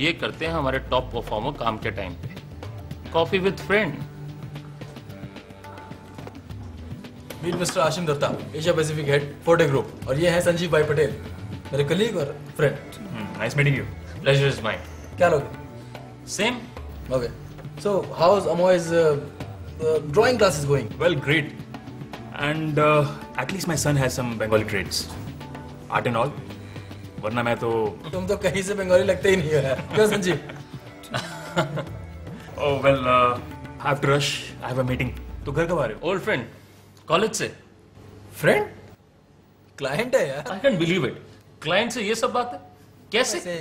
ये करते हैं हमारे टॉप परफॉर्मर काम के टाइम पे। Coffee with friend. Meet mister Ashim Datta, Asia Pacific head Forte group, और ये है संजीव भाई पटेल, मेरे कलीग और friend. Nice meeting you. Pleasure is mine. क्या लोगे? Same. Okay, so how is Amoy's drawing classes going? Well, great. And at least my son has some Bengali traits. Art and all. वरना मैं तो तुम तो कहीं से बंगाली लगते ही नहीं हो यार। क्यों Sanjeev? Oh well, I have to rush. I have a meeting. तो घर कब आ रहे हो? ओल्ड फ्रेंड, कॉलेज से। फ्रेंड? क्लाइंट है यार। I can believe it. Client से ये सब बात है कैसे?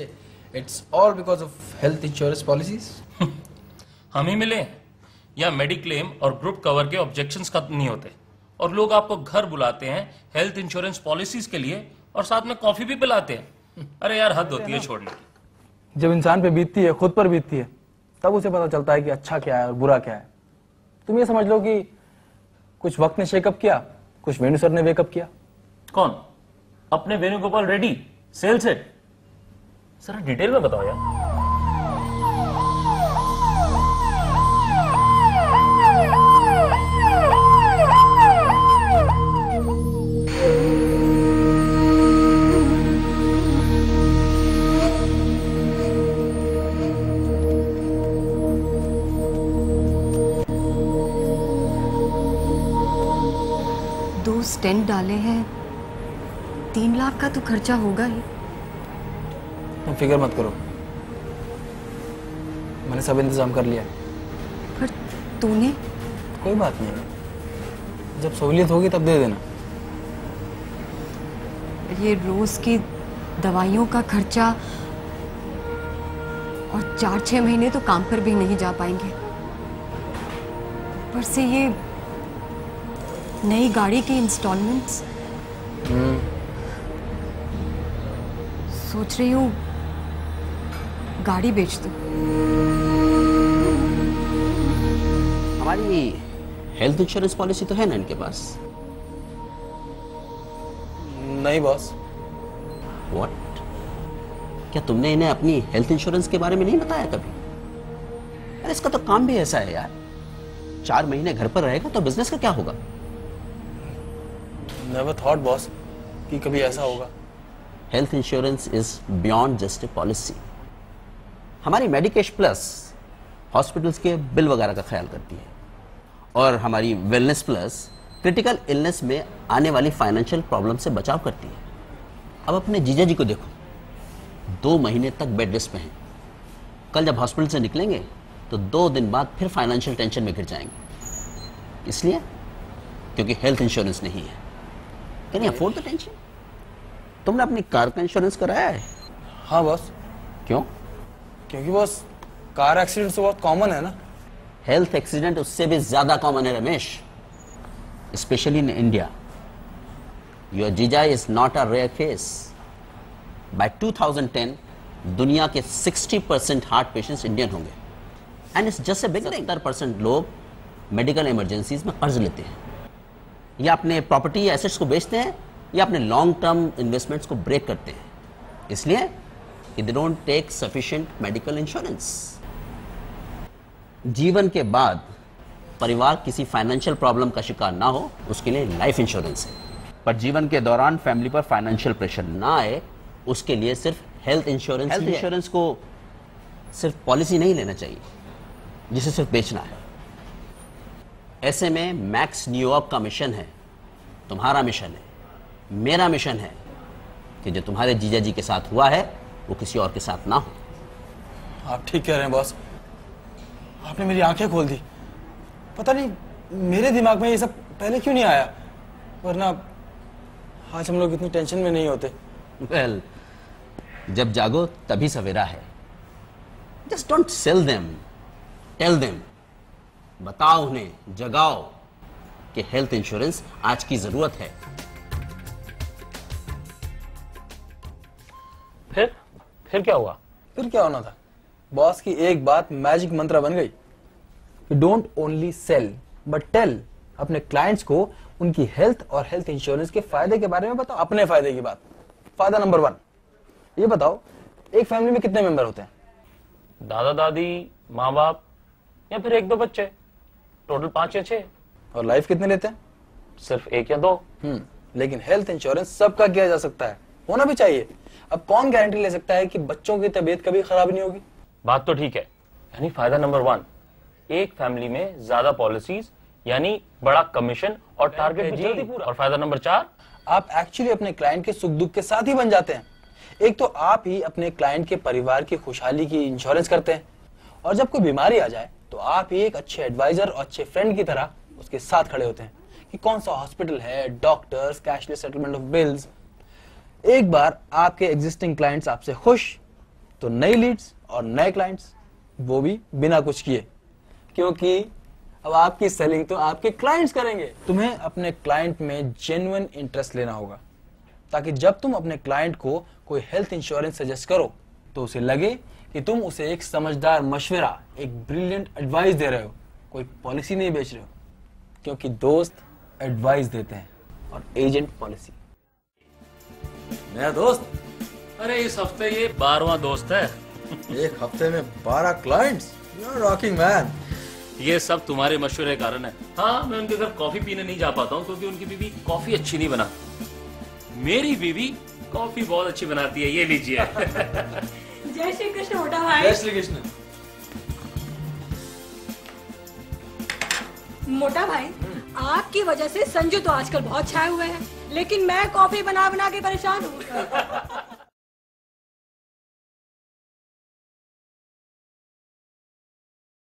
It's all because of health insurance policies. हम ही मिले या मेडिक्लेम और ग्रुप कवर के ऑब्जेक्शंस खत्म नहीं होते, और लोग आपको घर बुलाते हैं हेल्थ इंश्योरेंस पॉलिसीज के लिए और साथ में कॉफी भी पिलाते हैं। अरे यार हद होती है छोड़ने की। जब इंसान पे बीतती है, खुद पर बीतती है, तब उसे पता चलता है कि अच्छा क्या है और बुरा क्या है। तुम ये समझ लो कि कुछ वक्त ने शेकअप किया, कुछ वेणु सर ने वेकअप किया। कौन? अपने वेणुगोपाल रेड्डी सेल से? सर डिटेल में बताओ यार। स्टेंट डाले हैं, 3 लाख का तो खर्चा होगा ही। तुम फिक्र मत करो, मैंने सब इंतजाम कर लिया। पर तूने? कोई बात नहीं, जब सहूलियत होगी तब दे देना। ये रोज की दवाइयों का खर्चा, और 4-6 महीने तो काम पर भी नहीं जा पाएंगे। ऊपर से ये नई गाड़ी की इंस्टॉलमेंट्स। सोच रही हूँ गाड़ी बेच दूं। हमारी हेल्थ इंश्योरेंस पॉलिसी तो है ना इनके पास? नहीं बॉस। व्हाट? क्या तुमने इन्हें अपनी हेल्थ इंश्योरेंस के बारे में नहीं बताया कभी? अरे इसका तो काम भी ऐसा है यार, 4 महीने घर पर रहेगा तो बिजनेस का क्या होगा? Never thought बॉस कि कभी ऐसा होगा। Health insurance is beyond just a policy. हमारी मेडिकेश प्लस हॉस्पिटल्स के बिल वगैरह का ख्याल करती है, और हमारी वेलनेस प्लस क्रिटिकल इलनेस में आने वाली फाइनेंशियल प्रॉब्लम से बचाव करती है। अब अपने जीजा जी को देखो, 2 महीने तक बेड रेस्ट पे हैं। कल जब हॉस्पिटल से निकलेंगे तो 2 दिन बाद फिर फाइनेंशियल टेंशन में गिर जाएंगे। इसलिए क्योंकि हेल्थ इंश्योरेंस नहीं है। Can you afford the tension? तुमने अपनी कार का इंश्योरेंस कराया है? हाँ बॉस। क्यों? क्योंकि बॉस कार एक्सीडेंट तो बहुत कॉमन है ना। हेल्थ एक्सीडेंट उससे भी ज्यादा कॉमन है Ramesh, especially in India. Your जीजा is not a rare case. By 2010 दुनिया के 60% हार्ट पेशेंट्स इंडियन होंगे, and it's just a beginning. 70% लोग मेडिकल इमरजेंसीज में कर्ज लेते हैं, या अपने प्रॉपर्टी या एसेट्स को बेचते हैं, या अपने लॉन्ग टर्म इन्वेस्टमेंट्स को ब्रेक करते हैं, इसलिए they don't take sufficient medical insurance. जीवन के बाद परिवार किसी फाइनेंशियल प्रॉब्लम का शिकार ना हो, उसके लिए लाइफ इंश्योरेंस है। पर जीवन के दौरान फैमिली पर फाइनेंशियल प्रेशर ना आए, उसके लिए सिर्फ हेल्थ इंश्योरेंस। हेल्थ इंश्योरेंस को सिर्फ पॉलिसी नहीं लेना चाहिए जिसे सिर्फ बेचना है। ऐसे में मैक्स न्यूयॉर्क का मिशन है, तुम्हारा मिशन है, मेरा मिशन है कि जो तुम्हारे जीजा जी के साथ हुआ है वो किसी और के साथ ना हो। आप ठीक कह रहे हैं बॉस, आपने मेरी आंखें खोल दी। पता नहीं मेरे दिमाग में ये सब पहले क्यों नहीं आया, वरना आज हम लोग इतनी टेंशन में नहीं होते। वेल, जब जागो तभी सवेरा है। Just don't sell them, tell them. बताओ उन्हें, जगाओ कि हेल्थ इंश्योरेंस आज की जरूरत है। फिर क्या हुआ? फिर क्या होना था? बॉस की एक बात मैजिक मंत्र बन गई कि don't only sell but tell. अपने क्लाइंट्स को उनकी हेल्थ और हेल्थ इंश्योरेंस के फायदे के बारे में बताओ। अपने फायदे की बात। फायदा नंबर 1, ये बताओ एक फैमिली में कितने मेंबर होते हैं? दादा दादी, माँ बाप या फिर 1-2 बच्चे, टोटल 5 या 6। और लाइफ कितने लेते हैं? सिर्फ 1 या 2। लेकिन हेल्थ इंश्योरेंस सबका किया जा सकता है, होना भी चाहिए। अब कौन गारंटी ले सकता है कि बच्चों की तबीयत कभी खराब नहीं होगी? बात तो ठीक है, यानी फायदा नंबर 1, एक फैमिली में ज्यादा पॉलिसीज यानी बड़ा कमीशन और टारगेट भी जल्दी पूरा। और फायदा नंबर 4, आप एक्चुअली अपने क्लाइंट के सुख दुख के साथ ही बन जाते हैं। एक तो आप ही अपने क्लाइंट के परिवार की खुशहाली की इंश्योरेंस करते हैं, और जब कोई बीमारी आ जाए तो आप ही एक अच्छे एडवाइजर और अच्छे फ्रेंड की तरह उसके साथ खड़े होते हैं कि कौन सा हॉस्पिटल है, doctors, cashless settlement of bills. एक बार आपके एग्जिस्टिंग क्लाइंट्स आपसे खुश तो नई लीड्स और नए क्लाइंट्स, वो भी बिना कुछ किए, क्योंकि अब आपकी सेलिंग तो आपके क्लाइंट्स करेंगे। तुम्हें अपने क्लाइंट में जेन्युइन इंटरेस्ट लेना होगा, ताकि जब तुम अपने क्लाइंट को कोई हेल्थ इंश्योरेंस सजेस्ट करो तो उसे लगे कि तुम उसे एक समझदार मशवरा, एक ब्रिलियंट एडवाइस दे रहे हो, कोई पॉलिसी नहीं बेच रहे हो। क्योंकि दोस्त एडवाइस देते हैं और एजेंट पॉलिसी। नया दोस्त? अरे इस हफ्ते ये 12वां दोस्त है। एक हफ्ते में 12 clients? You are rocking man. ये सब तुम्हारे मशवरे के कारण है। हाँ, मैं उनके घर कॉफी पीने नहीं जा पाता हूँ क्योंकि उनकी बीवी कॉफी अच्छी नहीं बनाती। मेरी बीवी कॉफी बहुत अच्छी बनाती है, ये लीजिए। जय श्री कृष्ण मोटा भाई। जय श्री कृष्ण। मोटा भाई, आपकी वजह से संजू तो आजकल बहुत छाए हुए हैं, लेकिन मैं कॉफी बना बना के परेशान हूँ।